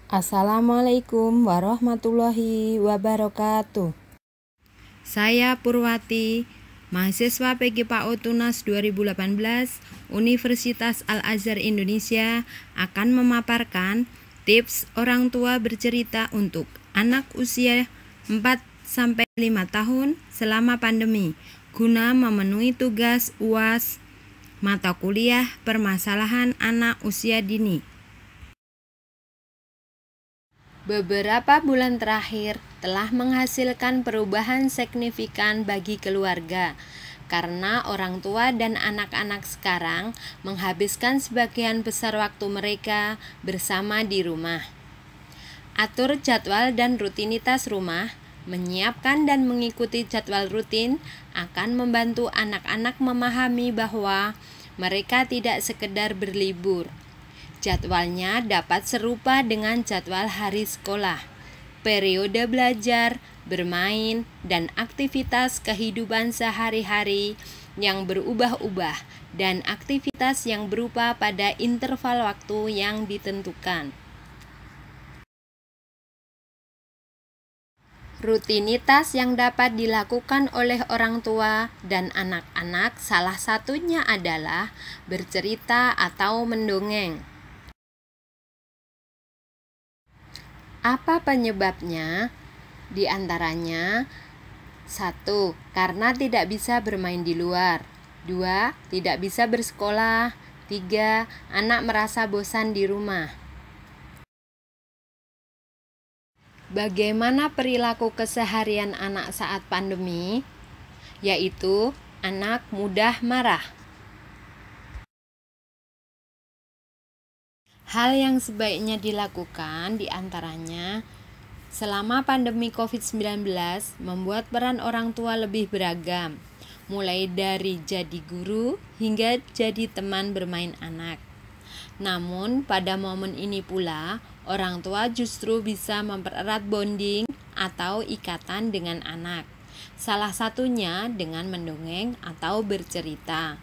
Assalamualaikum warahmatullahi wabarakatuh. Saya Purwati, mahasiswa PGPAU Tunas 2018 Universitas Al-Azhar Indonesia, akan memaparkan tips orang tua bercerita untuk anak usia 4-5 tahun selama pandemi guna memenuhi tugas UAS mata kuliah permasalahan anak usia dini. Beberapa bulan terakhir telah menghasilkan perubahan signifikan bagi keluarga, karena orang tua dan anak-anak sekarang menghabiskan sebagian besar waktu mereka bersama di rumah. Atur jadwal dan rutinitas rumah, menyiapkan dan mengikuti jadwal rutin akan membantu anak-anak memahami bahwa mereka tidak sekedar berlibur. Jadwalnya dapat serupa dengan jadwal hari sekolah, periode belajar, bermain, dan aktivitas kehidupan sehari-hari yang berubah-ubah, dan aktivitas yang berupa pada interval waktu yang ditentukan. Rutinitas yang dapat dilakukan oleh orang tua dan anak-anak salah satunya adalah bercerita atau mendongeng. Apa penyebabnya? Di antaranya 1. Karena tidak bisa bermain di luar. 2. Tidak bisa bersekolah. 3. Anak merasa bosan di rumah. Bagaimana perilaku keseharian anak saat pandemi? Yaitu anak mudah marah. Hal yang sebaiknya dilakukan diantaranya selama pandemi COVID-19 membuat peran orang tua lebih beragam, mulai dari jadi guru hingga jadi teman bermain anak. Namun pada momen ini pula, orang tua justru bisa mempererat bonding atau ikatan dengan anak, salah satunya dengan mendongeng atau bercerita.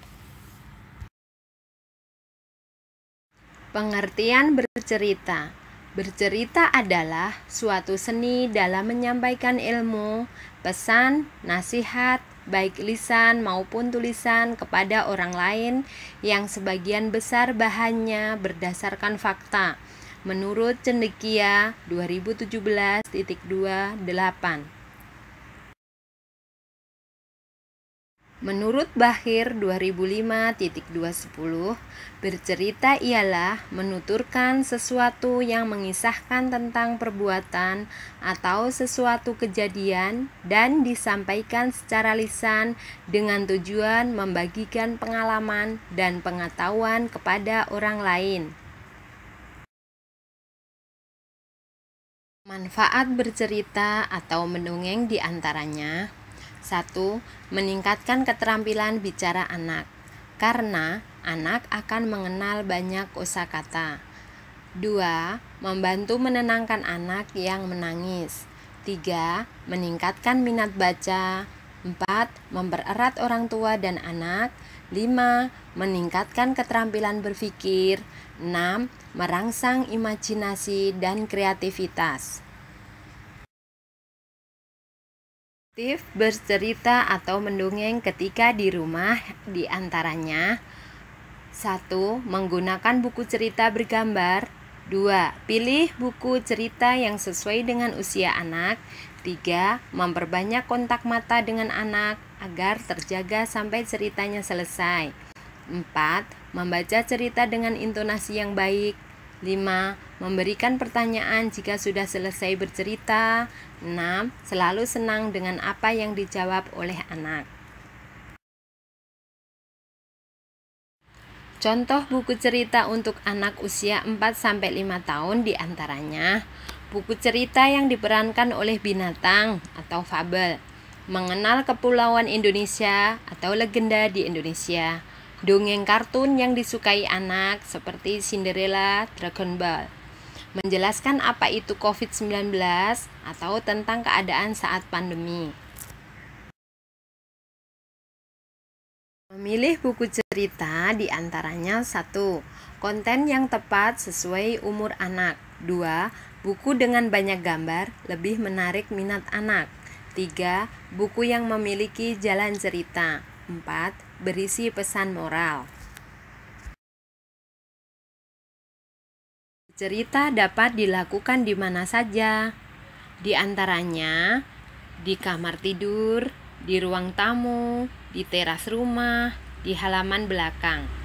Pengertian bercerita. Bercerita adalah suatu seni dalam menyampaikan ilmu, pesan, nasihat, baik lisan maupun tulisan kepada orang lain yang sebagian besar bahannya berdasarkan fakta. Menurut Cendekia 2017.28. Menurut Bahir 2005.210, bercerita ialah menuturkan sesuatu yang mengisahkan tentang perbuatan atau sesuatu kejadian dan disampaikan secara lisan dengan tujuan membagikan pengalaman dan pengetahuan kepada orang lain. Manfaat bercerita atau mendongeng diantaranya 1. Meningkatkan keterampilan bicara anak, karena anak akan mengenal banyak kosakata. 2. Membantu menenangkan anak yang menangis. 3. Meningkatkan minat baca. 4. Mempererat orang tua dan anak. 5. Meningkatkan keterampilan berpikir. 6. Merangsang imajinasi dan kreativitas. Tips bercerita atau mendongeng ketika di rumah diantaranya 1. Menggunakan buku cerita bergambar. 2. Pilih buku cerita yang sesuai dengan usia anak. 3. Memperbanyak kontak mata dengan anak agar terjaga sampai ceritanya selesai. 4. Membaca cerita dengan intonasi yang baik. 5. Memberikan pertanyaan jika sudah selesai bercerita. 6. Selalu senang dengan apa yang dijawab oleh anak. Contoh buku cerita untuk anak usia 4-5 tahun diantaranya buku cerita yang diperankan oleh binatang atau fabel, mengenal kepulauan Indonesia atau legenda di Indonesia, dongeng kartun yang disukai anak seperti Cinderella, Dragon Ball, menjelaskan apa itu COVID-19 atau tentang keadaan saat pandemi. Memilih buku cerita diantaranya 1. Konten yang tepat sesuai umur anak. 2. Buku dengan banyak gambar lebih menarik minat anak. 3. Buku yang memiliki jalan cerita. 4. Berisi pesan moral. Cerita dapat dilakukan di mana saja. Di antaranya di kamar tidur, di ruang tamu, di teras rumah, di halaman belakang.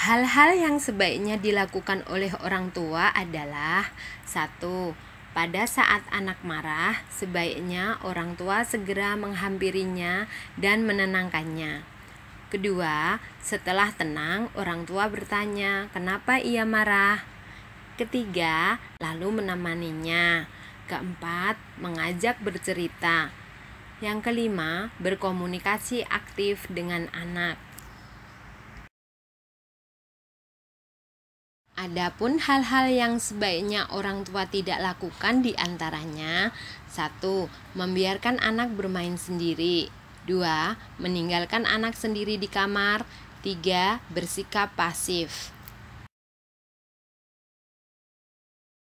Hal-hal yang sebaiknya dilakukan oleh orang tua adalah 1. Pada saat anak marah, sebaiknya orang tua segera menghampirinya dan menenangkannya. Kedua, setelah tenang, orang tua bertanya, kenapa ia marah? Ketiga, lalu menemaninya. Keempat, mengajak bercerita. Yang kelima, berkomunikasi aktif dengan anak. Adapun hal-hal yang sebaiknya orang tua tidak lakukan diantaranya 1. Membiarkan anak bermain sendiri. 2. Meninggalkan anak sendiri di kamar. 3. Bersikap pasif.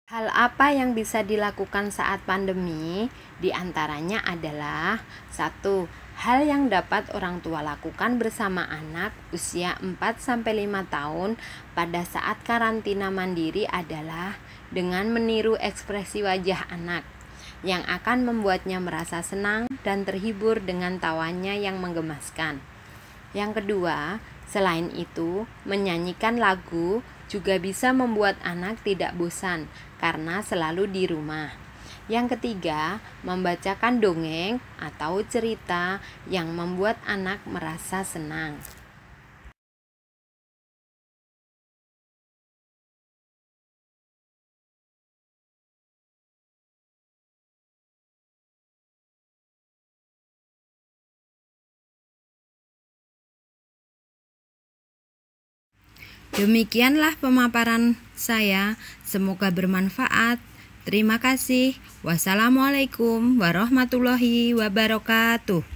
Hal apa yang bisa dilakukan saat pandemi? Di antaranya adalah 1. Hal yang dapat orang tua lakukan bersama anak usia 4-5 tahun pada saat karantina mandiri adalah dengan meniru ekspresi wajah anak yang akan membuatnya merasa senang dan terhibur dengan tawanya yang menggemaskan. Yang kedua, selain itu, menyanyikan lagu juga bisa membuat anak tidak bosan karena selalu di rumah. Yang ketiga, membacakan dongeng atau cerita yang membuat anak merasa senang. Demikianlah pemaparan saya, semoga bermanfaat. Terima kasih. Wassalamualaikum warahmatullahi wabarakatuh.